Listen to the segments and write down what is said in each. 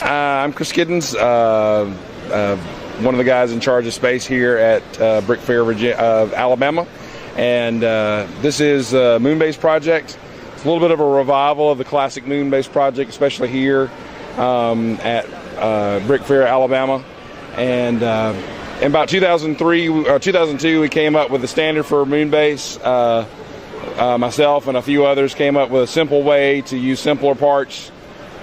I'm Chris Kiddens, one of the guys in charge of space here at BrickFair, Alabama. And this is a Moonbase project. It's a little bit of a revival of the classic Moonbase project, especially here at BrickFair, Alabama. And in about 2003 or 2002, we came up with the standard for Moonbase. Myself and a few others came up with a simple way to use simpler parts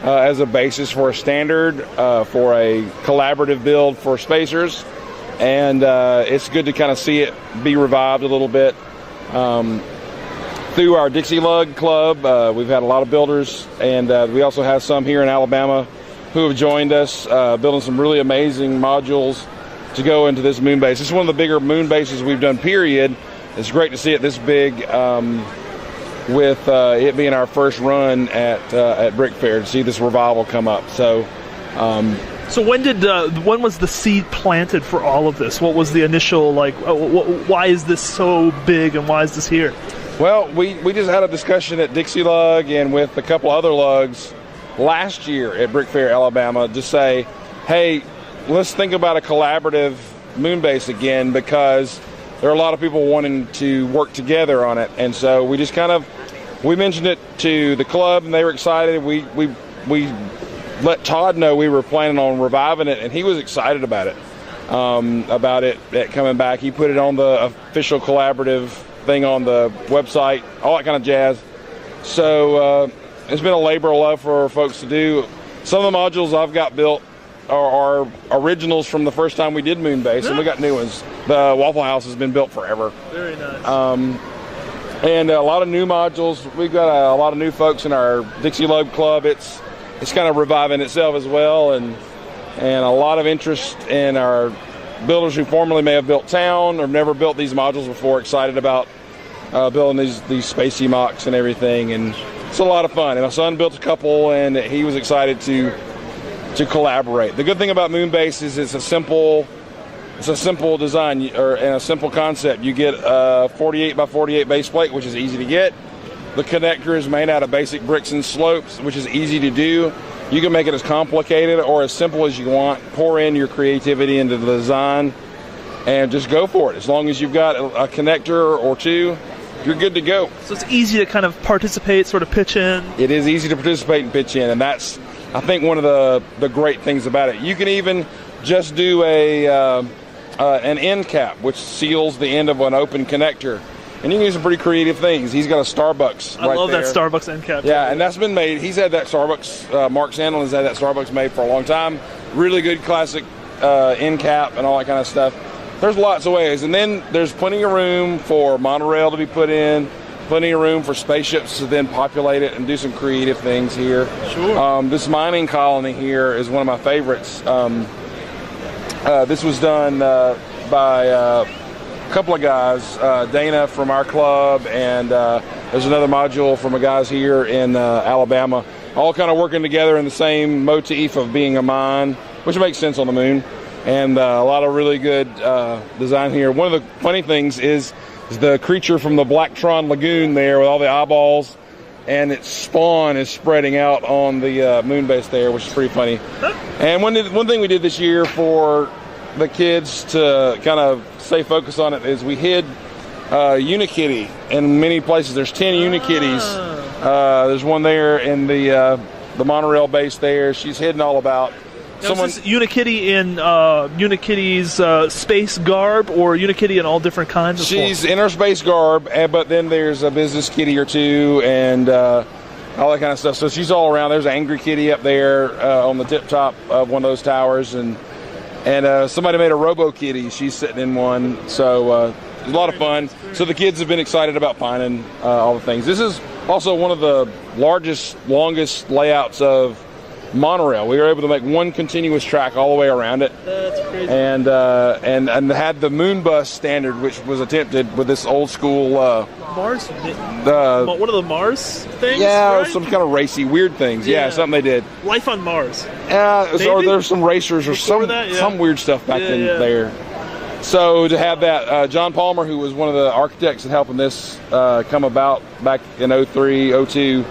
as a basis for a standard for a collaborative build for spacers. And it's good to kind of see it be revived a little bit. Through our Dixie Lug Club, we've had a lot of builders, and we also have some here in Alabama who have joined us, building some really amazing modules to go into this moon base. This is one of the bigger moon bases we've done, period. It's great to see it this big, with it being our first run at BrickFair, to see this revival come up. So when was the seed planted for all of this? What was the initial, why is this so big and why is this here? Well, we just had a discussion at Dixie Lug and with a couple other lugs last year at BrickFair, Alabama, to say, hey, let's think about a collaborative moon base again, because there are a lot of people wanting to work together on it. And so we just we mentioned it to the club and they were excited. We let Todd know we were planning on reviving it, and he was excited about it coming back. He put it on the official collaborative thing on the website, all that kind of jazz. So it's been a labor of love for folks to do. Some of the modules I've got built are originals from the first time we did Moonbase, and we got new ones. The Waffle House has been built forever. Very nice. And a lot of new modules. We've got a lot of new folks in our Dixie Lug Club. It's kind of reviving itself as well, and a lot of interest in our builders who formerly may have built town or never built these modules before, excited about building these spacey mocks and everything, and it's a lot of fun. And my son built a couple, and he was excited to collaborate. The good thing about Moonbase is it's a simple design and a simple concept. You get a 48 by 48 base plate, which is easy to get. The connector is made out of basic bricks and slopes, which is easy to do. You can make it as complicated or as simple as you want. Pour in your creativity into the design and just go for it. As long as you've got a connector or two, you're good to go. So it's easy to kind of participate, sort of pitch in. It is easy to participate and pitch in, and that's, I think, one of the great things about it. You can even just do an end cap, which seals the end of an open connector. And you can do some pretty creative things. He's got a Starbucks right there. I love that Starbucks end cap. Yeah, and that's been made. He's had that Starbucks, Mark Sandlin has had that Starbucks made for a long time. Really good classic end cap and all that kind of stuff. There's lots of ways. And then there's plenty of room for monorail to be put in, plenty of room for spaceships to then populate it and do some creative things here. Sure. This mining colony here is one of my favorites. This was done by a couple of guys, Dana from our club, and there's another module from a guys here in Alabama, all kind of working together in the same motif of being a mine, which makes sense on the moon, and a lot of really good design here. One of the funny things is the creature from the Blacktron Lagoon there with all the eyeballs, and its spawn is spreading out on the moon base there, which is pretty funny. And one thing we did this year for the kids to kind of stay focused on it is we hid Unikitty in many places. There's 10 Unikitties. There's one there in the monorail base there. She's hidden all about. Now, is this Unikitty in Unikitty's space garb, or Unikitty in all different kinds of She's forms? in her space garb, but then there's a business kitty or two and all that kind of stuff. So she's all around. There's an angry kitty up there on the tip top of one of those towers, and somebody made a Robo Kitty. She's sitting in one. So it's a lot of fun. So the kids have been excited about finding all the things. This is also one of the longest layouts of monorail. We were able to make one continuous track all the way around it. That's crazy. And had the moon bus standard, which was attempted with this old school Mars. One of the Mars things. Yeah, right? some kind of racy weird things. Yeah, something they did. Life on Mars. Or there's some racers or some weird stuff back there. So to have that, John Palmer, who was one of the architects in helping this come about back in 03, 02,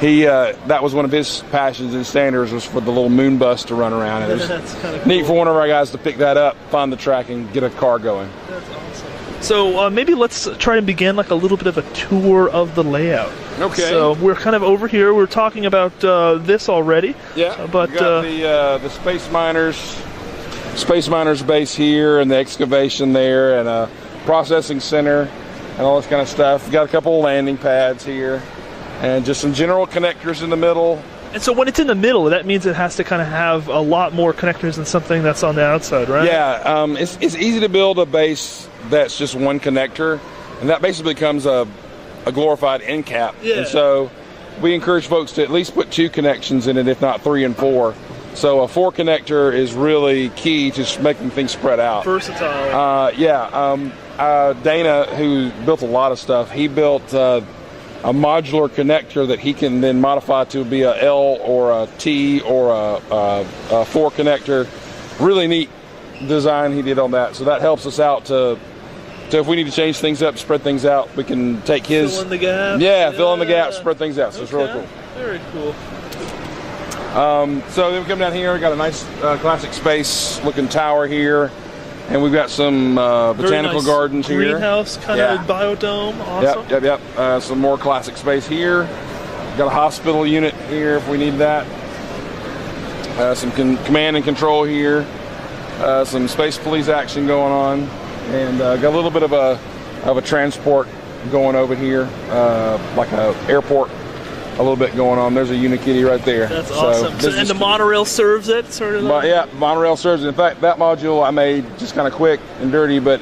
that was one of his passions and standards, was for the little moon bus to run around. And it was That's kind of cool. neat for one of our guys to pick that up, find the track, and get a car going. That's awesome. So maybe let's try and begin like a little bit of a tour of the layout. Okay. So we're kind of over here. We're talking about this already. Yeah. But we got the Space Miners base here, and the excavation there, and a processing center, and all this kind of stuff. We got a couple of landing pads here, and just some general connectors in the middle. and so when it's in the middle, that means it has to kind of have a lot more connectors than something that's on the outside, right? Yeah. It's easy to build a base that's just one connector, and that basically becomes a glorified end cap. Yeah. And so we encourage folks to at least put 2 connections in it, if not 3 and 4. So a 4 connector is really key to making things spread out. Versatile. Dana, who built a lot of stuff, he built a modular connector that he can then modify to be a L or a T or a 4 connector. Really neat design he did on that. So that helps us out to if we need to change things up, spread things out, we can take his... Fill in the gaps. Yeah, fill in the gaps, spread things out. So it's really cool. Very cool. So then we come down here, we got a nice classic space looking tower here, and we've got some botanical nice gardens here. Greenhouse kind of biodome. Awesome. Yep. Some more classic space here. Got a hospital unit here if we need that. Some command and control here. Some space police action going on, and got a little bit of a transport going over here, like a airport. A little bit going on. There's a Unikitty right there. That's awesome. And the monorail serves it, sort of. Yeah, monorail serves it. In fact, that module I made just kind of quick and dirty, but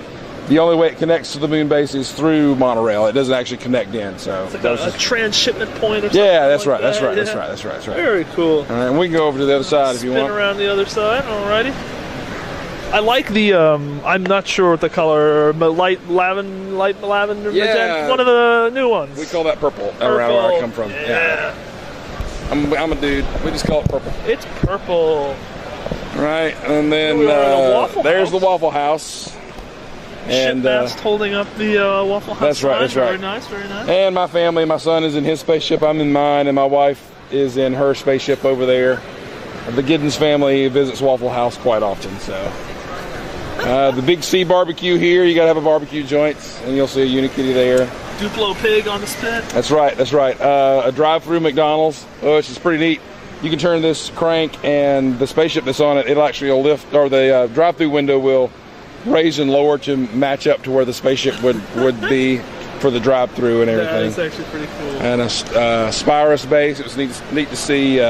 the only way it connects to the moon base is through monorail. It doesn't actually connect in. So it's like a transshipment point or something. Yeah, that's right. Like That's right. Very cool. All right, and we can go over to the other side if you want. Spin around the other side. Alrighty. I like the, I'm not sure what the color, but light lavender, magenta, one of the new ones. We call that purple around where I come from. Yeah. I'm a dude. We just call it purple. It's purple. Right, and then there's the Waffle House. And ship mast holding up the Waffle House. That's right, that's right. Very nice, very nice. And my family, my son is in his spaceship, I'm in mine, and my wife is in her spaceship over there. The Giddens family visits Waffle House quite often, so. The Big C barbecue here, you gotta have a barbecue joint, and you'll see a Unikitty there. Duplo pig on the spit. That's right. A drive-through McDonald's, which is pretty neat. You can turn this crank, and the spaceship that's on it, it'll actually lift, or the drive-through window will raise and lower to match up to where the spaceship would be for the drive-through and everything. That's actually pretty cool. And a Spirus base. It was neat to see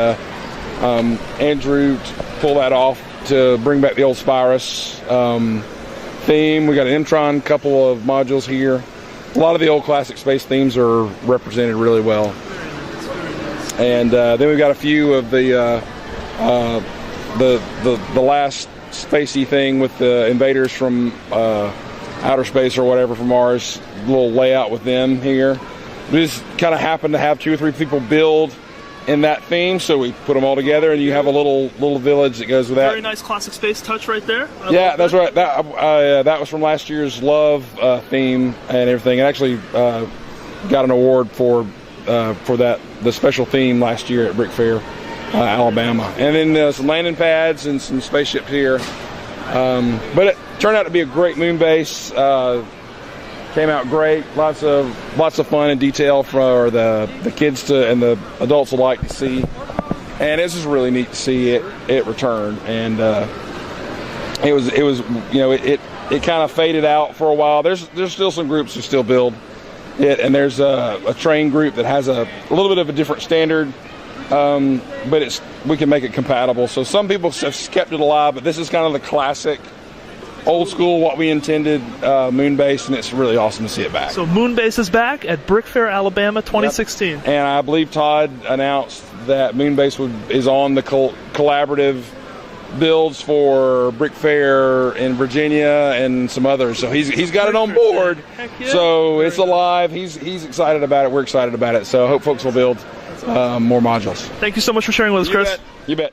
Andrew pull that off to bring back the old Spirus theme. We got an Mtron couple of modules here. A lot of the old classic space themes are represented really well. And then we've got a few of the last spacey thing with the invaders from outer space or whatever from Mars. Little layout with them here. We just kind of happen to have 2 or 3 people build in that theme, so we put them all together, and you have a little village that goes with that. Very nice classic space touch right there. Yeah, that's right. That was from last year's Love theme and everything. It actually got an award for the special theme last year at BrickFair, Alabama. And then some landing pads and some spaceships here. But it turned out to be a great moon base. Came out great. Lots of fun and detail for the kids and the adults alike to see. And it's just really neat to see it return. And it was it kind of faded out for a while. There's still some groups who still build it, and there's a train group that has a little bit of a different standard, but we can make it compatible. So some people have kept it alive, but this is kind of the classic, old school, what we intended moon base, and it's really awesome to see it back. So moon base is back at BrickFair, Alabama, 2016. Yep. And I believe Todd announced that moon base is on the collaborative builds for BrickFair in Virginia and some others. So he's got it on board. Heck yeah. So it's alive. He's excited about it. We're excited about it. So I hope folks will build more modules. Thank you so much for sharing with us, Chris. You bet.